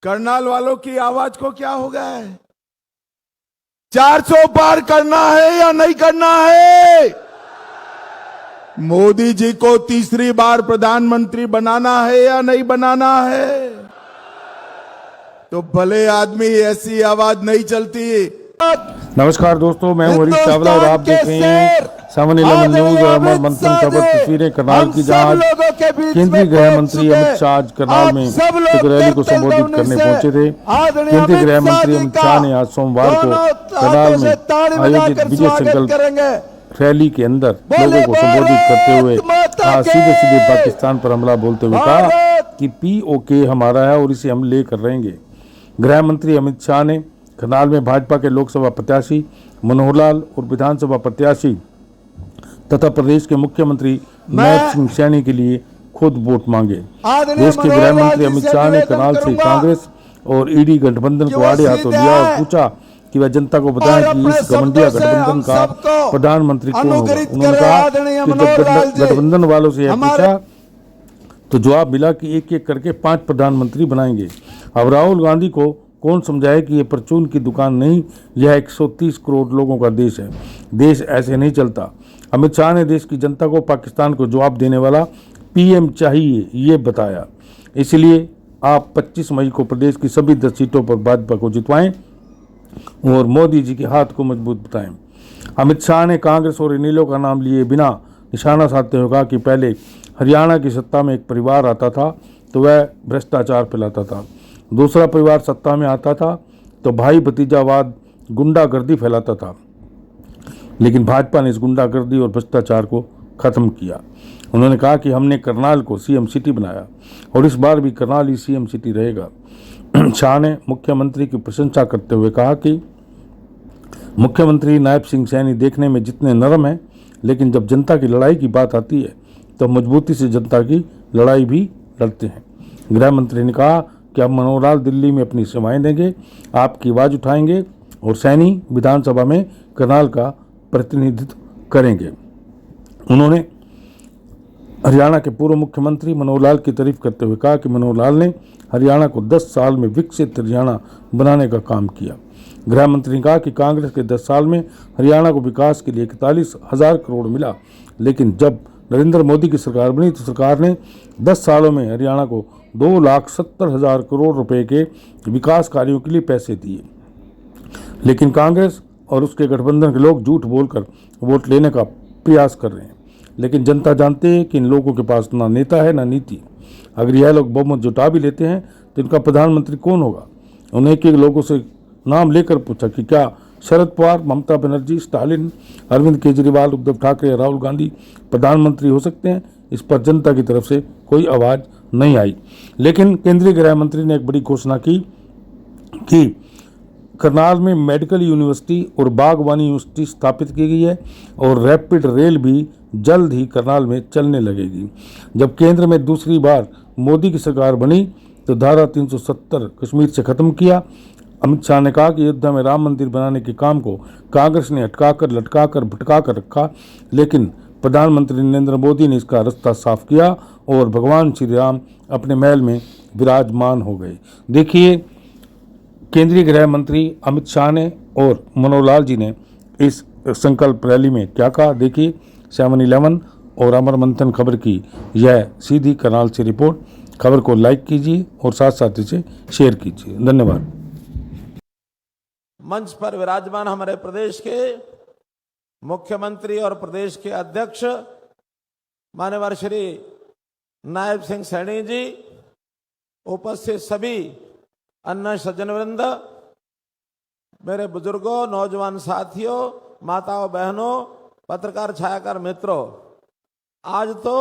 करनाल वालों की आवाज को क्या हो गया है? 400 पार करना है या नहीं करना है? मोदी जी को तीसरी बार प्रधानमंत्री बनाना है या नहीं बनाना है? तो भले आदमी ऐसी आवाज नहीं चलती। नमस्कार दोस्तों, मैं हूं हरीश चावला और आप देख रहे हैं 7/11 न्यूज और अमर मंथन खबर। तस्वीरें करनाल की, जहां केंद्रीय गृह मंत्री अमित शाह आज करनाल में एक रैली को संबोधित करने पहुंचे थे। केंद्रीय गृह मंत्री अमित शाह ने आज सोमवार को करनाल में आयोजित विजय संकल्प रैली के अंदर लोगों को संबोधित करते हुए सीधे सीधे पाकिस्तान पर हमला बोलते हुए कहा कि POK हमारा है और इसे हम लेकर रहेंगे। गृह मंत्री अमित शाह ने करनाल में भाजपा के लोकसभा प्रत्याशी मनोहर लाल और विधानसभा प्रत्याशी तथा प्रदेश के मुख्यमंत्री नायब सिंह सैनी के लिए खुद वोट मांगे। देश के गृह मंत्री अमित शाह ने करनाल से कांग्रेस और ईडी गठबंधन को आड़े हाथों लिया और पूछा कि वह जनता को बताएं कि इस गठबंधन का प्रधानमंत्री कौन होगा। उन्होंने कहा कि जब गठबंधन वालों से यह पूछा तो जवाब मिला कि एक एक करके 5 प्रधानमंत्री बनाएंगे। अब राहुल गांधी को कौन समझाए कि यह परचून की दुकान नहीं, यह 130 करोड़ लोगों का देश है। देश ऐसे नहीं चलता। अमित शाह ने देश की जनता को पाकिस्तान को जवाब देने वाला PM चाहिए ये बताया। इसलिए आप 25 मई को प्रदेश की सभी 10 सीटों पर भाजपा को जितवाएं और मोदी जी के हाथ को मजबूत बताएं। अमित शाह ने कांग्रेस और इनेलो का नाम लिए बिना निशाना साधते हुए कहा कि पहले हरियाणा की सत्ता में एक परिवार आता था तो वह भ्रष्टाचार फैलाता था, दूसरा परिवार सत्ता में आता था तो भाई भतीजावाद गुंडागर्दी फैलाता था, लेकिन भाजपा ने इस गुंडागर्दी और भ्रष्टाचार को खत्म किया। उन्होंने कहा कि हमने करनाल को CM सिटी बनाया और इस बार भी करनाल ही CM सिटी रहेगा। शाह ने मुख्यमंत्री की प्रशंसा करते हुए कहा कि मुख्यमंत्री नायब सिंह सैनी देखने में जितने नरम हैं, लेकिन जब जनता की लड़ाई की बात आती है तो मजबूती से जनता की लड़ाई भी लड़ते हैं। गृह मंत्री ने कहा कि अब मनोहर लाल दिल्ली में अपनी सेवाएं देंगे, आपकी आवाज़ उठाएंगे और सैनी विधानसभा में करनाल का प्रतिनिधित्व करेंगे। उन्होंने हरियाणा के पूर्व मुख्यमंत्री मनोहर लाल की तारीफ करते हुए कहा कि मनोहर लाल ने हरियाणा को 10 साल में विकसित हरियाणा बनाने का काम किया। गृह मंत्री ने कहा कि कांग्रेस के 10 साल में हरियाणा को विकास के लिए 41,000 करोड़ मिला, लेकिन जब नरेंद्र मोदी की सरकार बनी तो सरकार ने 10 सालों में हरियाणा को 2,70,000 करोड़ रुपए के विकास कार्यों के लिए पैसे दिए। लेकिन कांग्रेस और उसके गठबंधन के लोग झूठ बोलकर वोट लेने का प्रयास कर रहे हैं, लेकिन जनता जानते है कि इन लोगों के पास ना नेता है ना नीति। अगर यह लोग बहुमत जुटा भी लेते हैं तो इनका प्रधानमंत्री कौन होगा। उन्हें एक लोगों से नाम लेकर पूछा कि क्या शरद पवार, ममता बनर्जी, स्टालिन, अरविंद केजरीवाल, उद्धव ठाकरे, राहुल गांधी प्रधानमंत्री हो सकते हैं। इस पर जनता की तरफ से कोई आवाज़ नहीं आई। लेकिन केंद्रीय गृह मंत्री ने एक बड़ी घोषणा की कि करनाल में मेडिकल यूनिवर्सिटी और बागवानी यूनिवर्सिटी स्थापित की गई है और रैपिड रेल भी जल्द ही करनाल में चलने लगेगी। जब केंद्र में दूसरी बार मोदी की सरकार बनी तो धारा 370 कश्मीर से खत्म किया। अमित शाह ने कहा कि अयोध्या में राम मंदिर बनाने के काम को कांग्रेस ने अटकाकर, लटकाकर, भटकाकर रखा, लेकिन प्रधानमंत्री नरेंद्र मोदी ने इसका रास्ता साफ किया और भगवान श्री राम अपने महल में विराजमान हो गए। देखिए, केंद्रीय गृह मंत्री अमित शाह ने और मनोहर लाल जी ने इस संकल्प रैली में क्या कहा। देखिए 7/11 और अमर मंथन खबर की यह सीधी करनाल से रिपोर्ट। खबर को लाइक कीजिए और साथ साथ इसे शेयर कीजिए। धन्यवाद। मंच पर विराजमान हमारे प्रदेश के मुख्यमंत्री और प्रदेश के अध्यक्ष माननीय श्री नायब सिंह सैनी जी, उपस्थित सभी अन्य सज्जनवृंद, मेरे बुजुर्गों, नौजवान साथियों, माताओं, बहनों, पत्रकार, छायाकार मित्रों, आज तो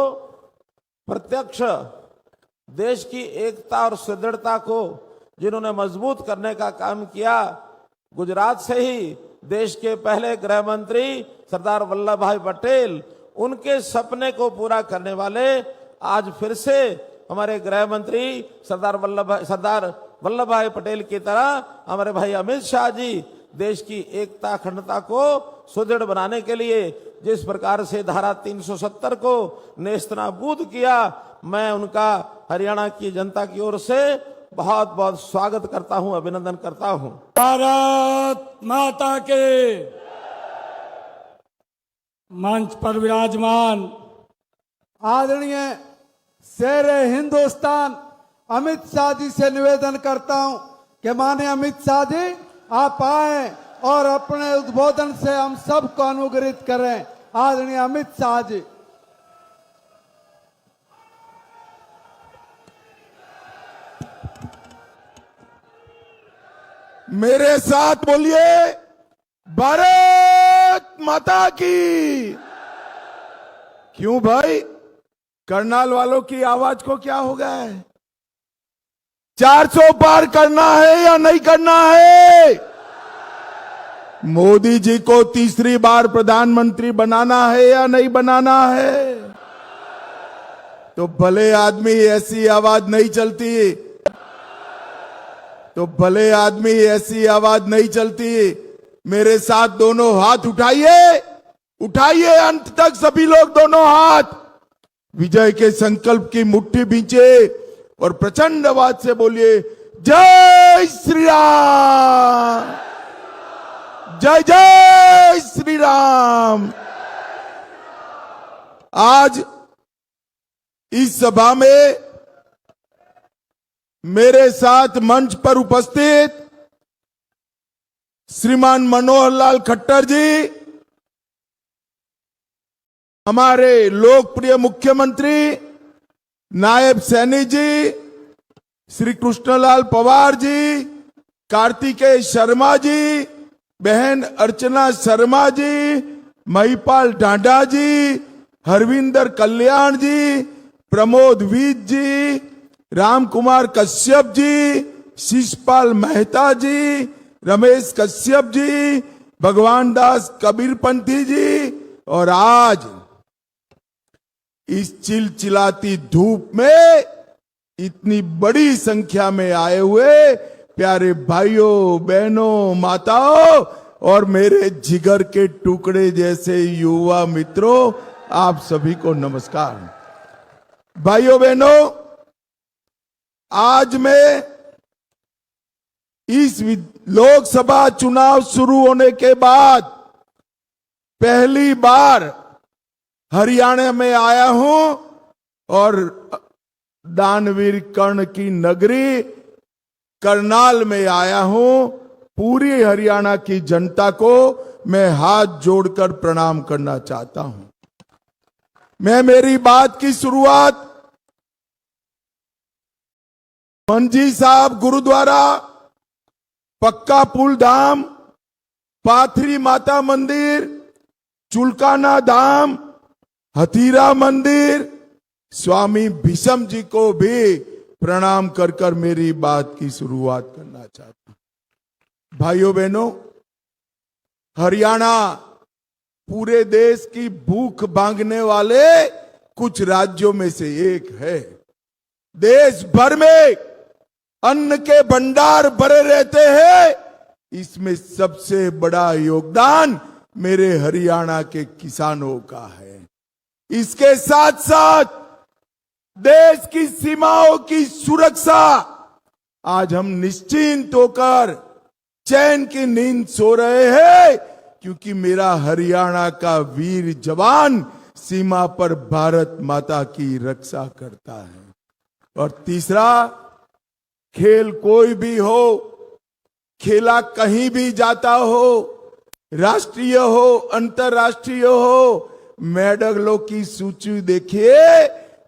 प्रत्यक्ष देश की एकता और सुदृढ़ता को जिन्होंने मजबूत करने का काम किया, गुजरात से ही देश के पहले गृह मंत्री सरदार वल्लभ भाई पटेल, उनके सपने को पूरा करने वाले आज फिर से हमारे गृह मंत्री सरदार वल्लभ भाई पटेल की तरह हमारे भाई अमित शाह जी देश की एकता, अखंडता को सुदृढ़ बनाने के लिए जिस प्रकार से धारा 370 को नेस्तनाबूद किया, मैं उनका हरियाणा की जनता की ओर से बहुत बहुत स्वागत करता हूं, अभिनंदन करता हूं। भारत माता के। मंच पर विराजमान आदरणीय शेर हिंदुस्तान अमित शाह जी से निवेदन करता हूं कि माननीय अमित शाह जी आप आए और अपने उद्बोधन से हम सबको अनुग्रहित करें। आदरणीय अमित शाह जी। मेरे साथ बोलिए, भारत माता की। क्यों भाई, करनाल वालों की आवाज को क्या हो गया है? 400 पार करना है या नहीं करना है? मोदी जी को तीसरी बार प्रधानमंत्री बनाना है या नहीं बनाना है? तो भले आदमी ऐसी आवाज नहीं चलती, तो भले आदमी ऐसी आवाज नहीं चलती। मेरे साथ दोनों हाथ उठाइए, उठाइए अंत तक सभी लोग दोनों हाथ। विजय के संकल्प की मुट्ठी बींचे और प्रचंड आवाज से बोलिए, जय श्री राम, जय जय श्री राम। आज इस सभा में मेरे साथ मंच पर उपस्थित श्रीमान मनोहर लाल खट्टर जी, हमारे लोकप्रिय मुख्यमंत्री नायब सैनी जी, श्री कृष्णलाल पवार जी, कार्तिकेय शर्मा जी, बहन अर्चना शर्मा जी, महिपाल डांडा जी, हरविंदर कल्याण जी, प्रमोद वीत जी, राम कुमार कश्यप जी, शिषपाल मेहता जी, रमेश कश्यप जी, भगवान दास कबीरपंथी जी, और आज इस चिलचिलाती धूप में इतनी बड़ी संख्या में आए हुए प्यारे भाइयों बहनों माताओं और मेरे जिगर के टुकड़े जैसे युवा मित्रों, आप सभी को नमस्कार। भाइयों बहनों, आज मैं इस लोकसभा चुनाव शुरू होने के बाद पहली बार हरियाणा में आया हूं और दानवीर कर्ण की नगरी करनाल में आया हूं। पूरी हरियाणा की जनता को मैं हाथ जोड़कर प्रणाम करना चाहता हूं। मैं मेरी बात की शुरुआत मंजी साहब गुरुद्वारा, पक्का पुल धाम, पाथरी माता मंदिर, चुलकाना धाम, हथीरा मंदिर, स्वामी भीष्म जी को भी प्रणाम कर कर मेरी बात की शुरुआत करना चाहता हूं। भाइयों बहनों, हरियाणा पूरे देश की भूख भांगने वाले कुछ राज्यों में से एक है। देश भर में अन्न के भंडार भरे रहते हैं, इसमें सबसे बड़ा योगदान मेरे हरियाणा के किसानों का है। इसके साथ साथ देश की सीमाओं की सुरक्षा, आज हम निश्चिंत होकर चैन की नींद सो रहे हैं क्योंकि मेरा हरियाणा का वीर जवान सीमा पर भारत माता की रक्षा करता है। और तीसरा, खेल कोई भी हो, खेला कहीं भी जाता हो, राष्ट्रीय हो अंतर्राष्ट्रीय हो, मेडलों की सूची देखिए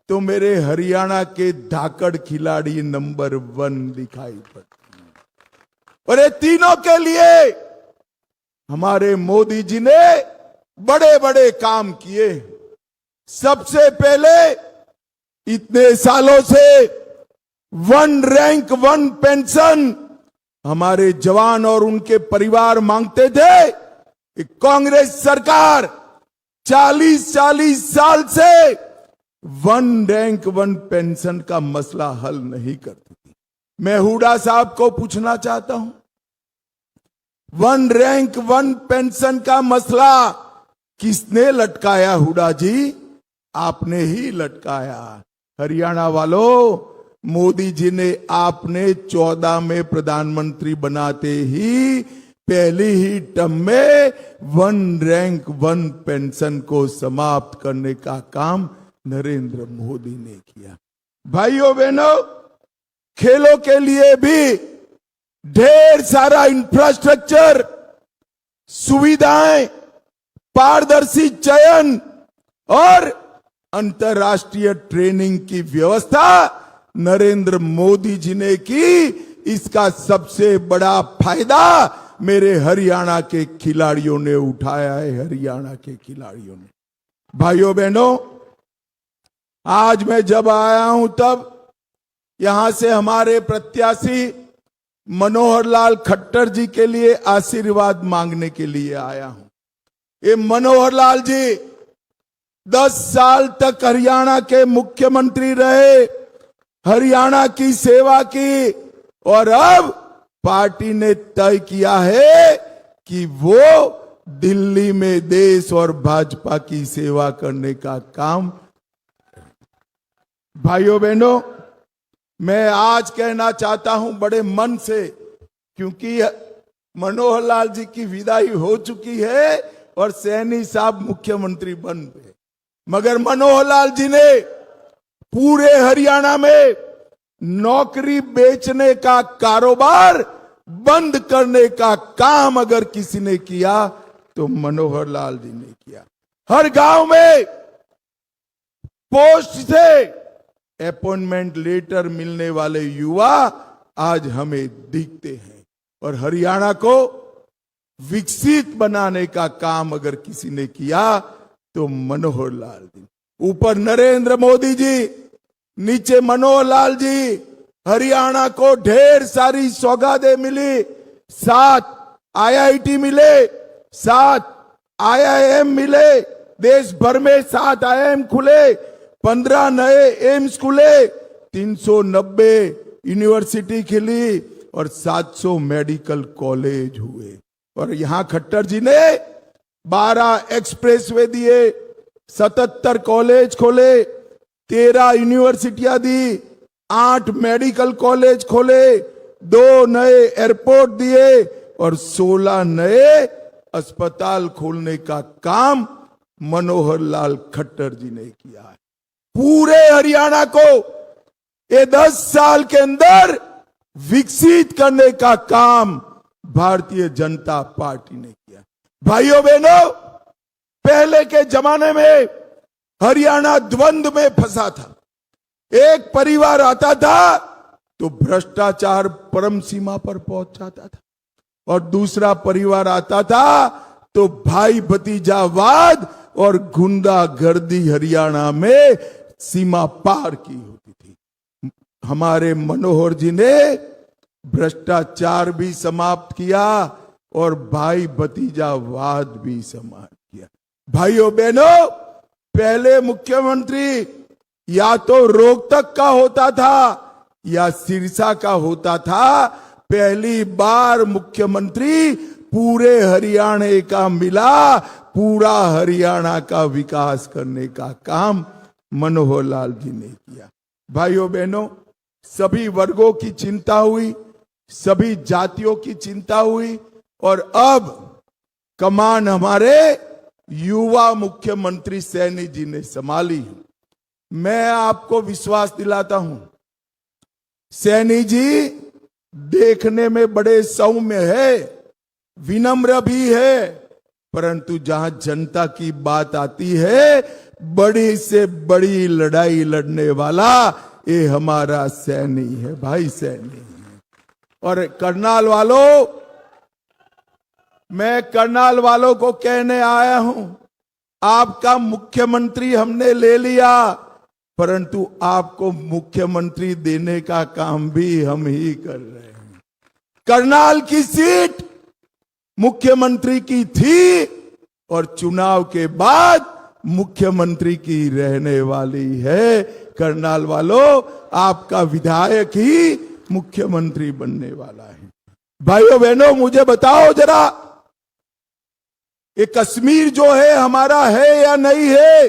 तो मेरे हरियाणा के धाकड़ खिलाड़ी नंबर 1 दिखाई पड़ते हैं। और ये तीनों के लिए हमारे मोदी जी ने बड़े बड़े काम किए। सबसे पहले इतने सालों से 1 रैंक 1 पेंशन हमारे जवान और उनके परिवार मांगते थे। कांग्रेस सरकार 40 साल से 1 रैंक 1 पेंशन का मसला हल नहीं करती थी। मैं हुडा साहब को पूछना चाहता हूं, 1 रैंक 1 पेंशन का मसला किसने लटकाया? हुडा जी, आपने ही लटकाया। हरियाणा वालों, मोदी जी ने आपने 14 में प्रधानमंत्री बनाते ही पहली ही टर्म में 1 रैंक 1 पेंशन को समाप्त करने का काम नरेंद्र मोदी ने किया। भाइयों बहनों, खेलों के लिए भी ढेर सारा इंफ्रास्ट्रक्चर, सुविधाएं, पारदर्शी चयन और अंतर्राष्ट्रीय ट्रेनिंग की व्यवस्था नरेंद्र मोदी जी ने की। इसका सबसे बड़ा फायदा मेरे हरियाणा के खिलाड़ियों ने उठाया है, हरियाणा के खिलाड़ियों ने। भाइयों बहनों, आज मैं जब आया हूं तब यहां से हमारे प्रत्याशी मनोहर लाल खट्टर जी के लिए आशीर्वाद मांगने के लिए आया हूं। ये मनोहर लाल जी 10 साल तक हरियाणा के मुख्यमंत्री रहे, हरियाणा की सेवा की और अब पार्टी ने तय किया है कि वो दिल्ली में देश और भाजपा की सेवा करने का काम। भाइयों बहनों, मैं आज कहना चाहता हूं बड़े मन से, क्योंकि मनोहर लाल जी की विदाई हो चुकी है और सैनी साहब मुख्यमंत्री बन गए, मगर मनोहर लाल जी ने पूरे हरियाणा में नौकरी बेचने का कारोबार बंद करने का काम अगर किसी ने किया तो मनोहर लाल जी ने किया। हर गांव में पोस्ट से अपॉइंटमेंट लेटर मिलने वाले युवा आज हमें दिखते हैं और हरियाणा को विकसित बनाने का काम अगर किसी ने किया तो मनोहर लाल जी। ऊपर नरेंद्र मोदी जी, नीचे मनोहर लाल जी। हरियाणा को ढेर सारी सौगातें मिली, 7 IIT मिले, 7 IIM मिले, देश भर में 7 IIM खुले, 15 नए एम्स खुले, 390 यूनिवर्सिटी खुली और 700 मेडिकल कॉलेज हुए। और यहां खट्टर जी ने 12 एक्सप्रेसवे दिए, 77 कॉलेज खोले, 13 यूनिवर्सिटियां दी, 8 मेडिकल कॉलेज खोले, 2 नए एयरपोर्ट दिए और 16 नए अस्पताल खोलने का काम मनोहर लाल खट्टर जी ने किया है। पूरे हरियाणा को ये 10 साल के अंदर विकसित करने का काम भारतीय जनता पार्टी ने किया। भाइयों बहनों, पहले के जमाने में हरियाणा द्वंद्व में फंसा था। एक परिवार आता था तो भ्रष्टाचार परम सीमा पर पहुंच जाता था और दूसरा परिवार आता था तो भाई भतीजावाद और गुंडागर्दी हरियाणा में सीमा पार की होती थी। हमारे मनोहर जी ने भ्रष्टाचार भी समाप्त किया और भाई भतीजावाद भी समाप्त किया। भाइयों बहनों, पहले मुख्यमंत्री या तो रोहतक का होता था या सिरसा का होता था। पहली बार मुख्यमंत्री पूरे हरियाणा का मिला, पूरा हरियाणा का विकास करने का काम मनोहर लाल जी ने किया। भाइयों बहनों, सभी वर्गों की चिंता हुई, सभी जातियों की चिंता हुई और अब कमान हमारे युवा मुख्यमंत्री सैनी जी ने संभाली। मैं आपको विश्वास दिलाता हूं, सैनी जी देखने में बड़े सौम्य है, विनम्र भी है, परंतु जहां जनता की बात आती है, बड़ी से बड़ी लड़ाई लड़ने वाला ये हमारा सैनी है, भाई सैनी है। और करनाल वालों, मैं करनाल वालों को कहने आया हूं, आपका मुख्यमंत्री हमने ले लिया, परंतु आपको मुख्यमंत्री देने का काम भी हम ही कर रहे हैं। करनाल की सीट मुख्यमंत्री की थी और चुनाव के बाद मुख्यमंत्री की रहने वाली है। करनाल वालों, आपका विधायक ही मुख्यमंत्री बनने वाला है। भाइयों बहनों, मुझे बताओ जरा, ये कश्मीर जो है हमारा है या नहीं है?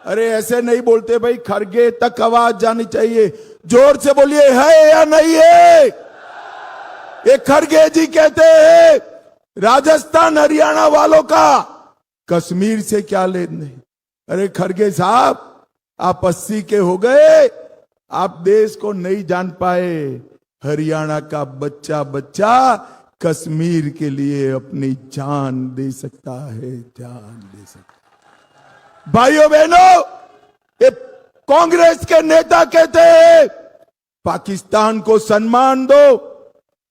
अरे ऐसे नहीं बोलते भाई, खरगे तक आवाज जानी चाहिए। जोर से बोलिए, है या नहीं है? ये खड़गे जी कहते हैं राजस्थान हरियाणा वालों का कश्मीर से क्या लेन देन। अरे खड़गे साहब, आप 80 के हो गए, आप देश को नहीं जान पाए। हरियाणा का बच्चा बच्चा कश्मीर के लिए अपनी जान दे सकता है, जान दे सकता। भाइयों बहनों, ये कांग्रेस के नेता कहते हैं पाकिस्तान को सम्मान दो,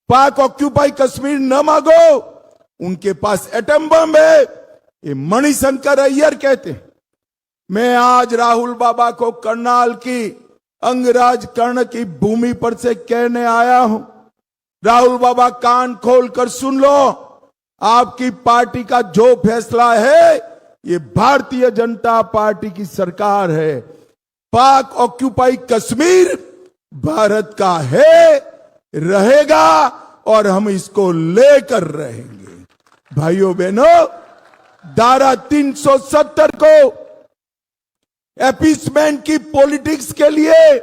पाक ऑक्यूपाई कश्मीर न मांगो, उनके पास एटम बम है। ये मणिशंकर अय्यर कहते हैं। मैं आज राहुल बाबा को करनाल की अंगराज कर्ण की भूमि पर से कहने आया हूं, राहुल बाबा कान खोल कर सुन लो, आपकी पार्टी का जो फैसला है ये भारतीय जनता पार्टी की सरकार है। पाक ऑक्यूपाई कश्मीर भारत का है, रहेगा और हम इसको लेकर रहेंगे। भाइयों बहनों, धारा 370 को एपीसमेंट की पॉलिटिक्स के लिए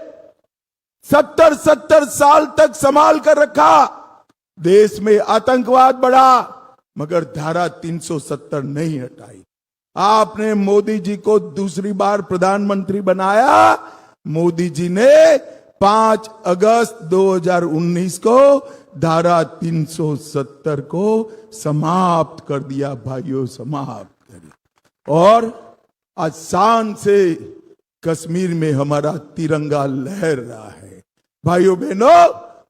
70 साल तक संभाल कर रखा। देश में आतंकवाद बढ़ा मगर धारा 370 नहीं हटाई। आपने मोदी जी को दूसरी बार प्रधानमंत्री बनाया। मोदी जी ने 5 अगस्त 2019 को धारा 370 को समाप्त कर दिया। भाइयों, समाप्त कर दिया। और आज शान से कश्मीर में हमारा तिरंगा लहर रहा है। भाइयों बहनों,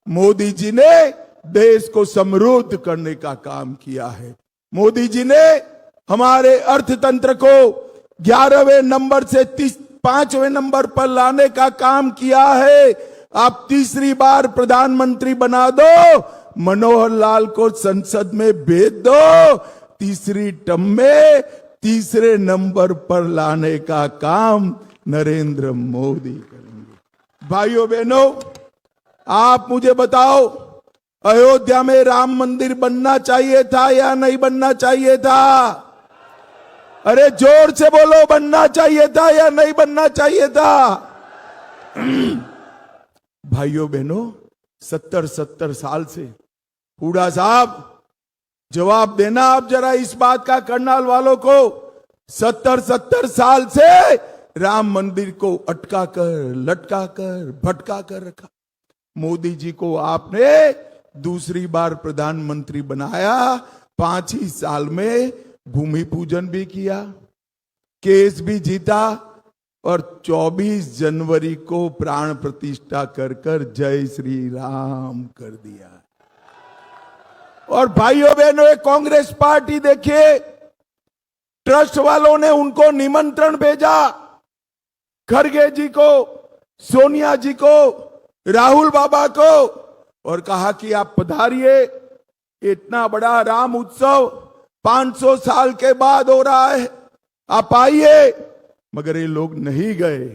मोदी जी ने देश को समृद्ध करने का काम किया है। मोदी जी ने हमारे अर्थतंत्र को 11वें नंबर से 5वें नंबर पर लाने का काम किया है। आप तीसरी बार प्रधानमंत्री बना दो, मनोहर लाल को संसद में भेज दो, तीसरी टर्म में तीसरे नंबर पर लाने का काम नरेंद्र मोदी करेंगे। भाइयों बहनों, आप मुझे बताओ, अयोध्या में राम मंदिर बनना चाहिए था या नहीं बनना चाहिए था? अरे जोर से बोलो, बनना चाहिए था या नहीं बनना चाहिए था? भाइयों बहनों, 70 साल से हुड्डा साहब जवाब देना आप जरा इस बात का, करनाल वालों को। 70 साल से राम मंदिर को अटका कर, लटका कर, भटका कर रखा। मोदी जी को आपने दूसरी बार प्रधानमंत्री बनाया, 5 ही साल में भूमि पूजन भी किया, केस भी जीता और 24 जनवरी को प्राण प्रतिष्ठा कर कर जय श्री राम कर दिया। और भाइयों बहनों, कांग्रेस पार्टी देखिए, ट्रस्ट वालों ने उनको निमंत्रण भेजा, खड़गे जी को, सोनिया जी को, राहुल बाबा को, और कहा कि आप पधारिए, इतना बड़ा राम उत्सव 500 साल के बाद हो रहा है, आप आइए। मगर ये लोग नहीं गए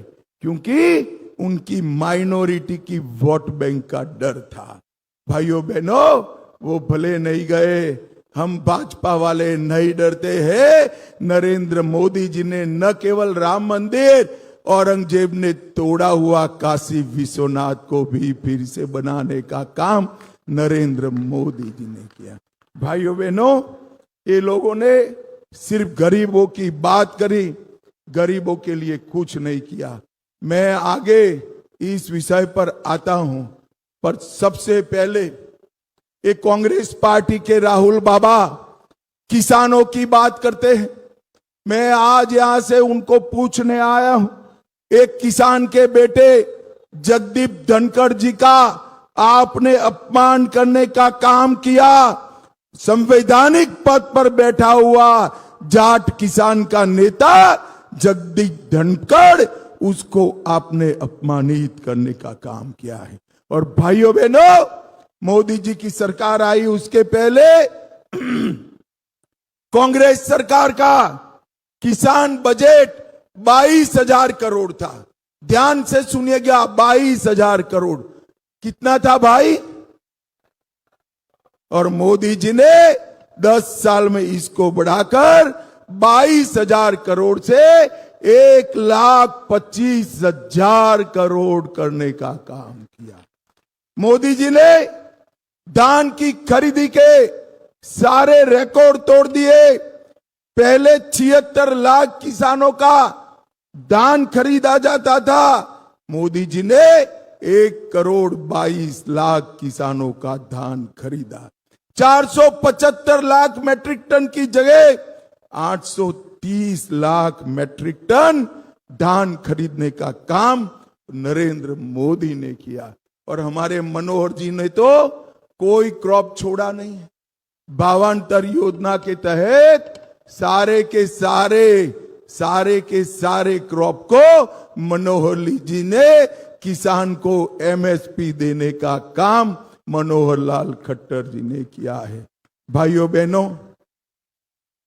क्योंकि उनकी माइनॉरिटी की वोट बैंक का डर था। भाइयों बहनों, वो भले नहीं गए, हम भाजपा वाले नहीं डरते हैं। नरेंद्र मोदी जी ने न केवल राम मंदिर, औरंगजेब ने तोड़ा हुआ काशी विश्वनाथ को भी फिर से बनाने का काम नरेंद्र मोदी जी ने किया। भाइयों बहनों, ये लोगों ने सिर्फ गरीबों की बात करी, गरीबों के लिए कुछ नहीं किया। मैं आगे इस विषय पर आता हूं, पर सबसे पहले एक कांग्रेस पार्टी के राहुल बाबा किसानों की बात करते हैं। मैं आज यहां से उनको पूछने आया हूं, एक किसान के बेटे जगदीप धनखड़ जी का आपने अपमान करने का काम किया। संवैधानिक पद पर बैठा हुआ जाट किसान का नेता जगदीप धनखड़, उसको आपने अपमानित करने का काम किया है। और भाइयों बहनों, मोदी जी की सरकार आई उसके पहले कांग्रेस सरकार का किसान बजट 22,000 करोड़ था। ध्यान से सुनिएगा, 22,000 करोड़ कितना था भाई? और मोदी जी ने 10 साल में इसको बढ़ाकर 22,000 करोड़ से 1,25,000 करोड़ करने का काम किया। मोदी जी ने धान की खरीदी के सारे रिकॉर्ड तोड़ दिए। पहले 76 लाख किसानों का धान खरीदा जाता था, मोदी जी ने 1,22,00,000 किसानों का धान खरीदा। 475 लाख मैट्रिक टन की जगह 830 लाख मैट्रिक टन धान खरीदने का काम नरेंद्र मोदी ने किया। और हमारे मनोहर जी ने तो कोई क्रॉप छोड़ा नहीं है। 52 योजना के तहत सारे के सारे क्रॉप को मनोहर जी ने किसान को एमएसपी देने का काम मनोहर लाल खट्टर जी ने किया है। भाइयों बहनों,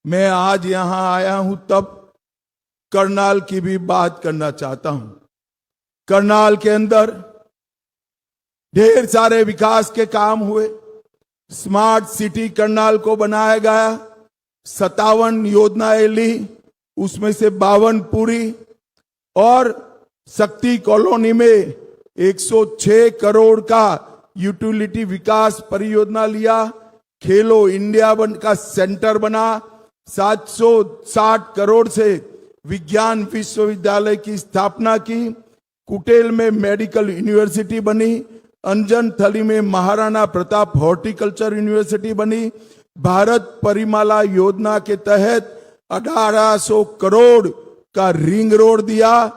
मैं आज यहां आया हूं तब करनाल की भी बात करना चाहता हूं। करनाल के अंदर ढेर सारे विकास के काम हुए। स्मार्ट सिटी करनाल को बनाया गया। 57 योजनाएं ली, उसमें से 52 पूरी। और शक्ति कॉलोनी में 106 करोड़ का यूटिलिटी विकास परियोजना लिया। खेलो इंडिया का सेंटर बना। 760 करोड़ से विज्ञान विश्वविद्यालय की स्थापना की। कुटेल में मेडिकल यूनिवर्सिटी बनी। अंजन थली में महाराणा प्रताप हॉर्टिकल्चर यूनिवर्सिटी बनी। भारत परिमाला योजना के तहत 1800 करोड़ का रिंग रोड दिया।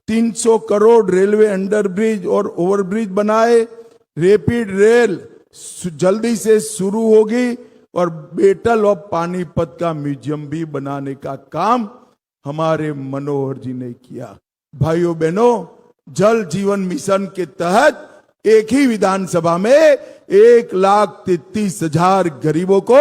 300 करोड़ रेलवे अंडरब्रिज और ओवरब्रिज बनाए। रैपिड रेल जल्दी से शुरू होगी और बेटल ऑफ पानीपत का म्यूजियम भी बनाने का काम हमारे मनोहर जी ने किया। भाइयों बहनों, जल जीवन मिशन के तहत एक ही विधानसभा में 1,33,000 गरीबों को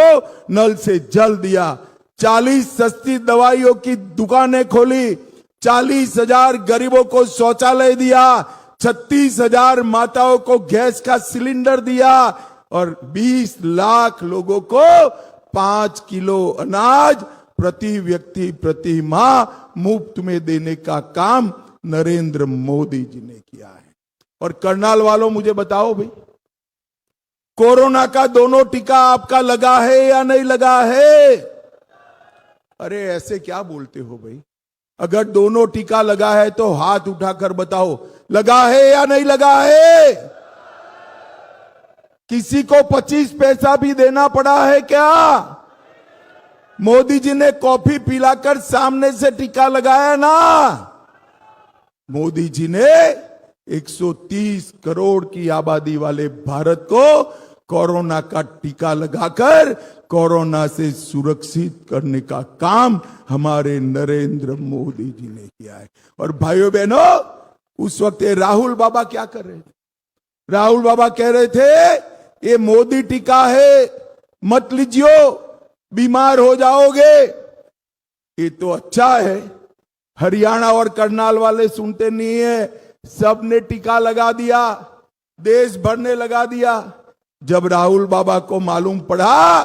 नल से जल दिया। 40 सस्ती दवाइयों की दुकानें खोली। 40,000 गरीबों को शौचालय दिया। 36,000 माताओं को गैस का सिलेंडर दिया और 20 लाख लोगों को 5 किलो अनाज प्रति व्यक्ति प्रति माह मुफ्त में देने का काम नरेंद्र मोदी जी ने किया है। और करनाल वालों, मुझे बताओ भाई, कोरोना का दोनों टीका आपका लगा है या नहीं लगा है? अरे ऐसे क्या बोलते हो भाई? अगर दोनों टीका लगा है तो हाथ उठाकर बताओ, लगा है या नहीं लगा है? किसी को 25 पैसा भी देना पड़ा है क्या? मोदी जी ने कॉफी पिलाकर सामने से टीका लगाया ना। मोदी जी ने 130 करोड़ की आबादी वाले भारत को कोरोना का टीका लगाकर कोरोना से सुरक्षित करने का काम हमारे नरेंद्र मोदी जी ने किया है। और भाइयों बहनों, उस वक्त राहुल बाबा क्या कर रहे थे? राहुल बाबा कह रहे थे, ये मोदी टीका है, मत लीजियो, बीमार हो जाओगे। ये तो अच्छा है। हरियाणा और करनाल वाले सुनते नहीं है। सबने टीका लगा दिया, देश भर ने लगा दिया। जब राहुल बाबा को मालूम पड़ा,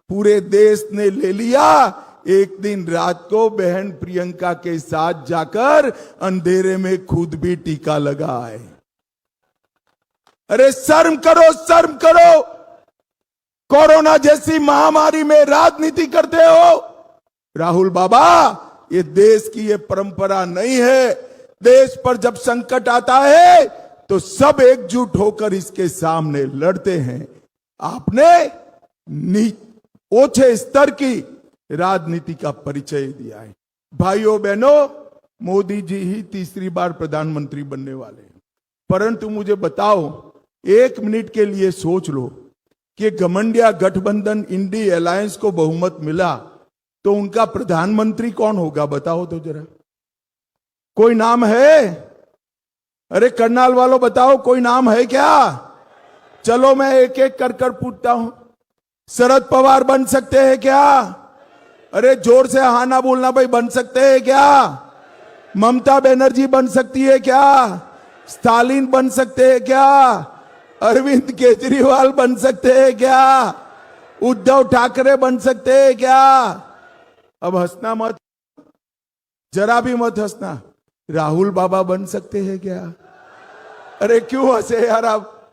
पूरे देश ने ले लिया। एक दिन रात को बहन प्रियंका के साथ जाकर अंधेरे में खुद भी टीका लगाए। अरे शर्म करो, शर्म करो। कोरोना जैसी महामारी में राजनीति करते हो। राहुल बाबा, ये देश की ये परंपरा नहीं है। देश पर जब संकट आता है तो सब एकजुट होकर इसके सामने लड़ते हैं। आपने ओछे स्तर की राजनीति का परिचय दिया है। भाइयों बहनों, मोदी जी ही तीसरी बार प्रधानमंत्री बनने वाले हैं। परंतु मुझे बताओ, 1 मिनट के लिए सोच लो कि घमंडिया गठबंधन इंडी अलायंस को बहुमत मिला तो उनका प्रधानमंत्री कौन होगा? बताओ तो जरा। कोई नाम है? अरे करनाल वालों बताओ, कोई नाम है क्या? चलो मैं एक एक कर कर पूछता हूं। शरद पवार बन सकते हैं क्या? अरे जोर से हाँ ना बोलना भाई, बन सकते हैं क्या? ममता बनर्जी बन सकती है क्या? स्टालिन बन सकते हैं क्या? अरविंद केजरीवाल बन सकते हैं क्या? उद्धव ठाकरे बन सकते हैं क्या? अब हंसना मत। जरा भी मत हंसना। राहुल बाबा बन सकते हैं क्या? अरे क्यों हंसे यार आप?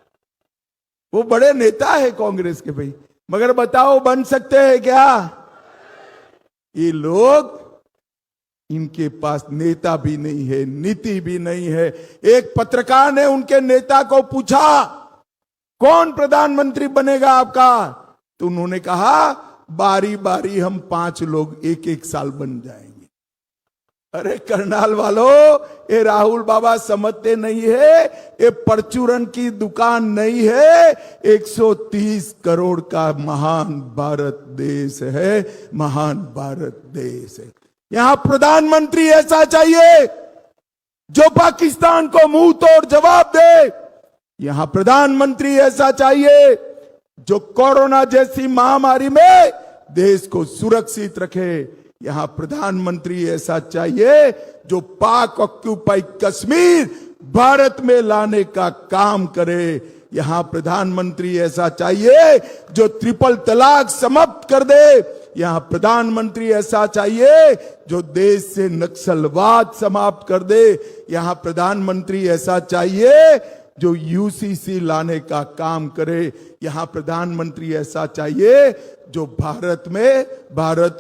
वो बड़े नेता है कांग्रेस के भाई, मगर बताओ बन सकते हैं क्या? ये लोग, इनके पास नेता भी नहीं है, नीति भी नहीं है। एक पत्रकार ने उनके नेता को पूछा, कौन प्रधानमंत्री बनेगा आपका? तो उन्होंने कहा, बारी बारी हम 5 लोग एक एक साल बन जाएंगे। अरे करनाल वालों, ये राहुल बाबा समझते नहीं है, ये परचूरन की दुकान नहीं है, 130 करोड़ का महान भारत देश है, महान भारत देश है। यहां प्रधानमंत्री ऐसा चाहिए जो पाकिस्तान को मुंह तोड़ जवाब दे। यहां प्रधानमंत्री ऐसा चाहिए जो कोरोना जैसी महामारी में देश को सुरक्षित रखे। यहां प्रधानमंत्री ऐसा चाहिए जो पाक ऑक्यूपाई कश्मीर भारत में लाने का काम करे। यहां प्रधानमंत्री ऐसा चाहिए जो ट्रिपल तलाक समाप्त कर दे। यहां प्रधानमंत्री ऐसा चाहिए जो देश से नक्सलवाद समाप्त कर दे। यहां प्रधानमंत्री ऐसा चाहिए जो यूसीसी लाने का काम करे। यहां प्रधानमंत्री ऐसा चाहिए जो भारत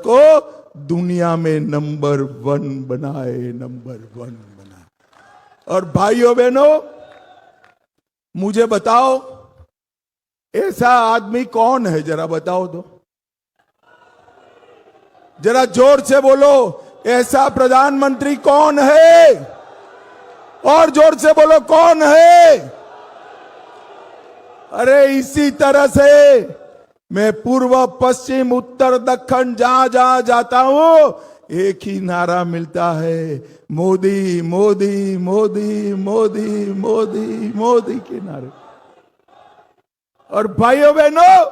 को दुनिया में नंबर 1 बनाए, नंबर 1 बनाए। और भाइयों बहनों, मुझे बताओ ऐसा आदमी कौन है? जरा बताओ तो, जरा जोर से बोलो, ऐसा प्रधानमंत्री कौन है? और जोर से बोलो, कौन है? अरे इसी तरह से मैं पूर्व पश्चिम उत्तर दक्षिण जहां जहां जाता हूं, एक ही नारा मिलता है, मोदी मोदी मोदी मोदी मोदी मोदी के नारे। और भाइयों बहनों,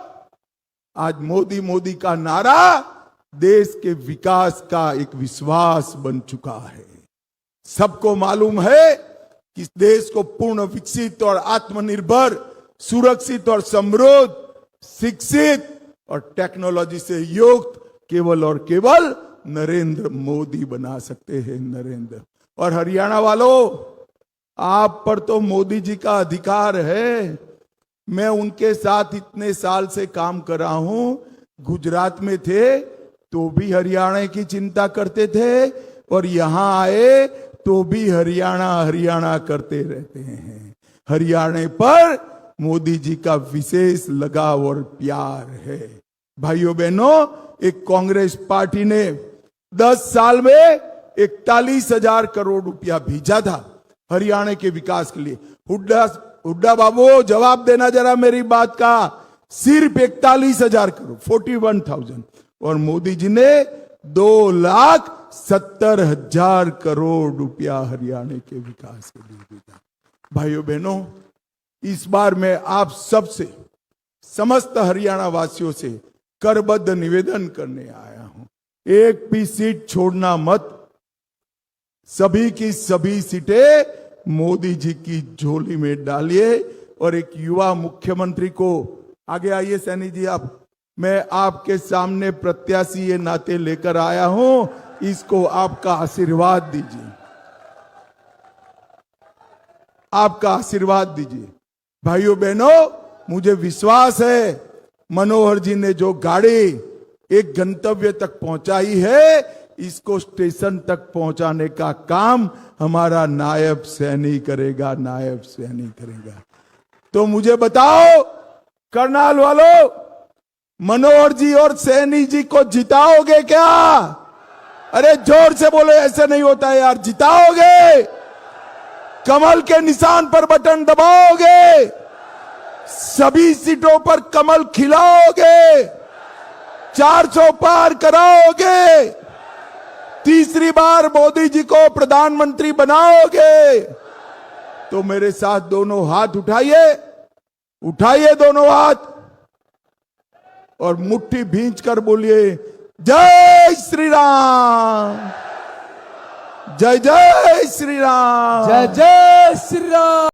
आज मोदी मोदी का नारा देश के विकास का एक विश्वास बन चुका है। सबको मालूम है कि देश को पूर्ण विकसित और आत्मनिर्भर, सुरक्षित और समृद्ध, शिक्षित और टेक्नोलॉजी से युक्त केवल और केवल नरेंद्र मोदी बना सकते हैं। नरेंद्र। और हरियाणा वालों, आप पर तो मोदी जी का अधिकार है। मैं उनके साथ इतने साल से काम कर रहा हूं। गुजरात में थे तो भी हरियाणा की चिंता करते थे, और यहां आए तो भी हरियाणा हरियाणा करते रहते हैं। हरियाणा पर मोदी जी का विशेष लगाव और प्यार है। भाइयों बहनों, एक कांग्रेस पार्टी ने 10 साल में 41,000 करोड़ रुपया भेजा था हरियाणा के विकास के लिए। हुड्डा बाबू, जवाब देना जरा मेरी बात का। सिर्फ 41,000 करोड़, 41,000, और मोदी जी ने 2,70,000 करोड़ रुपया हरियाणा के विकास के लिए भेजा। भाइयों बहनों, इस बार मैं आप सबसे, समस्त हरियाणा वासियों से करबद्ध निवेदन करने आया हूं, एक भी सीट छोड़ना मत। सभी की सभी सीटें मोदी जी की झोली में डालिए। और एक युवा मुख्यमंत्री को, आगे आइए सैनी जी आप, मैं आपके सामने प्रत्याशी ये नाते लेकर आया हूं, इसको आपका आशीर्वाद दीजिए, आपका आशीर्वाद दीजिए। भाइयों बहनों, मुझे विश्वास है मनोहर जी ने जो गाड़ी एक गंतव्य तक पहुंचाई है, इसको स्टेशन तक पहुंचाने का काम हमारा नायब सैनी करेगा, नायब सैनी करेगा। तो मुझे बताओ करनाल वालों, मनोहर जी और सैनी जी को जिताओगे क्या? अरे जोर से बोलो, ऐसे नहीं होता है यार। जिताओगे? कमल के निशान पर बटन दबाओगे? सभी सीटों पर कमल खिलाओगे? 400 पार कराओगे? तीसरी बार मोदी जी को प्रधानमंत्री बनाओगे? तो मेरे साथ दोनों हाथ उठाइए, उठाइए दोनों हाथ, और मुट्ठी भींच कर बोलिए, जय श्री राम, जय जय श्री राम, जय जय श्री राम।